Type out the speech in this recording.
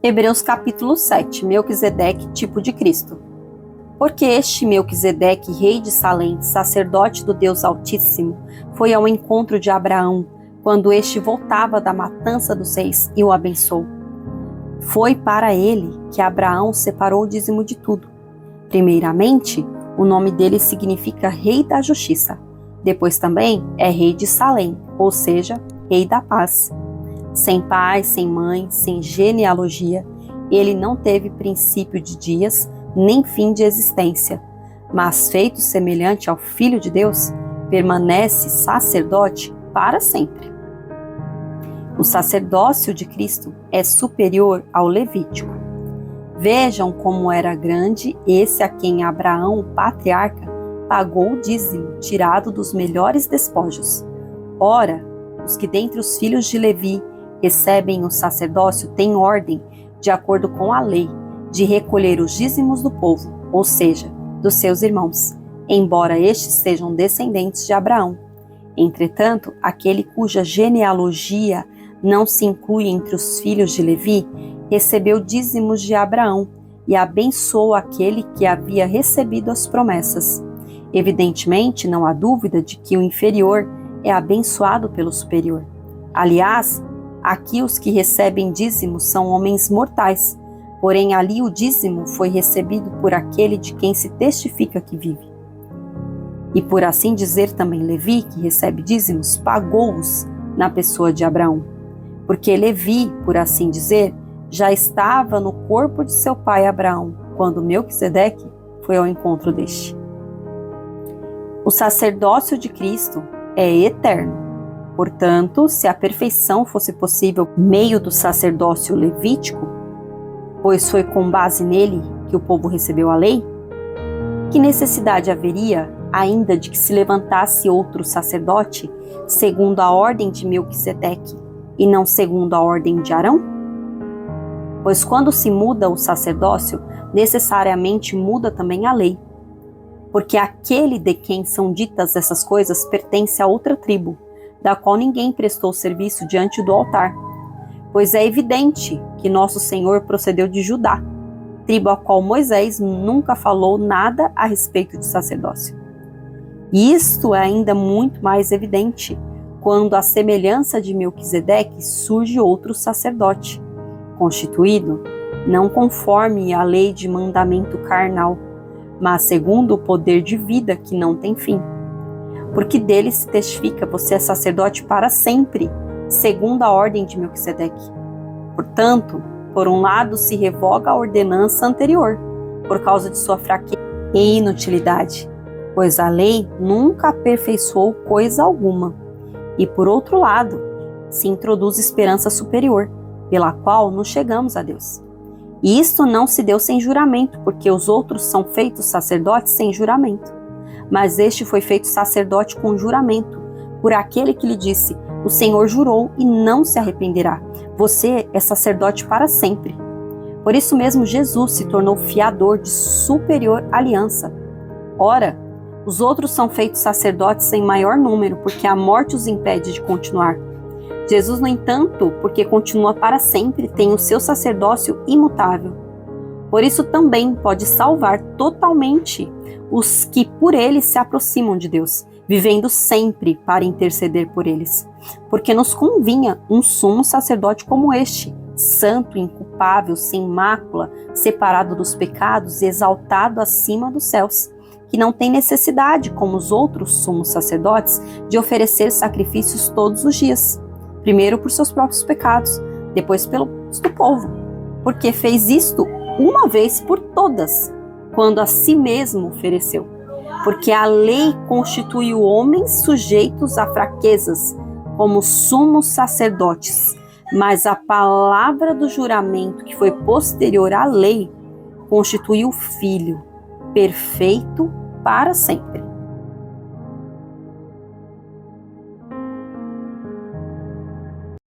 Hebreus capítulo 7, Melquisedeque, tipo de Cristo. Porque este Melquisedeque, rei de Salém, sacerdote do Deus Altíssimo, foi ao encontro de Abraão, quando este voltava da matança dos reis, e o abençoou. Foi para ele que Abraão separou o dízimo de tudo. Primeiramente, o nome dele significa Rei da Justiça. Depois também é Rei de Salém, ou seja, Rei da Paz. Sem pai, sem mãe, sem genealogia, ele não teve princípio de dias, nem fim de existência, mas feito semelhante ao Filho de Deus, permanece sacerdote para sempre. O sacerdócio de Cristo é superior ao levítico. Vejam como era grande esse a quem Abraão, o patriarca, pagou o dízimo tirado dos melhores despojos. Ora, os que dentre os filhos de Levi recebem o sacerdócio têm ordem, de acordo com a lei, de recolher os dízimos do povo, ou seja, dos seus irmãos, embora estes sejam descendentes de Abraão. Entretanto, aquele cuja genealogia não se inclui entre os filhos de Levi, recebeu dízimos de Abraão e abençoou aquele que havia recebido as promessas. Evidentemente, não há dúvida de que o inferior é abençoado pelo superior. Aliás, aqui os que recebem dízimos são homens mortais, porém ali o dízimo foi recebido por aquele de quem se testifica que vive. E por assim dizer também Levi, que recebe dízimos, pagou-os na pessoa de Abraão. Porque Levi, por assim dizer, já estava no corpo de seu pai Abraão, quando Melquisedeque foi ao encontro deste. O sacerdócio de Cristo é eterno. Portanto, se a perfeição fosse possível por meio do sacerdócio levítico, pois foi com base nele que o povo recebeu a lei, que necessidade haveria ainda de que se levantasse outro sacerdote segundo a ordem de Melquisedeque e não segundo a ordem de Arão? Pois quando se muda o sacerdócio, necessariamente muda também a lei, porque aquele de quem são ditas essas coisas pertence a outra tribo, da qual ninguém prestou serviço diante do altar. Pois é evidente que nosso Senhor procedeu de Judá, tribo a qual Moisés nunca falou nada a respeito de sacerdócio. E isto é ainda muito mais evidente quando, à semelhança de Melquisedeque, surge outro sacerdote, constituído não conforme a lei de mandamento carnal, mas segundo o poder de vida que não tem fim. Porque dele se testifica: você é sacerdote para sempre, segundo a ordem de Melquisedeque. Portanto, por um lado se revoga a ordenança anterior, por causa de sua fraqueza e inutilidade, pois a lei nunca aperfeiçoou coisa alguma. E por outro lado, se introduz esperança superior, pela qual nos chegamos a Deus. E isto não se deu sem juramento, porque os outros são feitos sacerdotes sem juramento. Mas este foi feito sacerdote com juramento, por aquele que lhe disse: o Senhor jurou e não se arrependerá. Você é sacerdote para sempre. Por isso mesmo Jesus se tornou fiador de superior aliança. Ora, os outros são feitos sacerdotes em maior número, porque a morte os impede de continuar. Jesus, no entanto, porque continua para sempre, tem o seu sacerdócio imutável. Por isso também pode salvar totalmente os que por ele se aproximam de Deus, vivendo sempre para interceder por eles. Porque nos convinha um sumo sacerdote como este, santo, inculpável, sem mácula, separado dos pecados e exaltado acima dos céus, que não tem necessidade, como os outros sumos sacerdotes, de oferecer sacrifícios todos os dias, primeiro por seus próprios pecados, depois pelos do povo, porque fez isto uma vez por todas, quando a si mesmo ofereceu. Porque a lei constituiu homens sujeitos a fraquezas, como sumos sacerdotes, mas a palavra do juramento, que foi posterior à lei, constituiu o Filho, perfeito para sempre.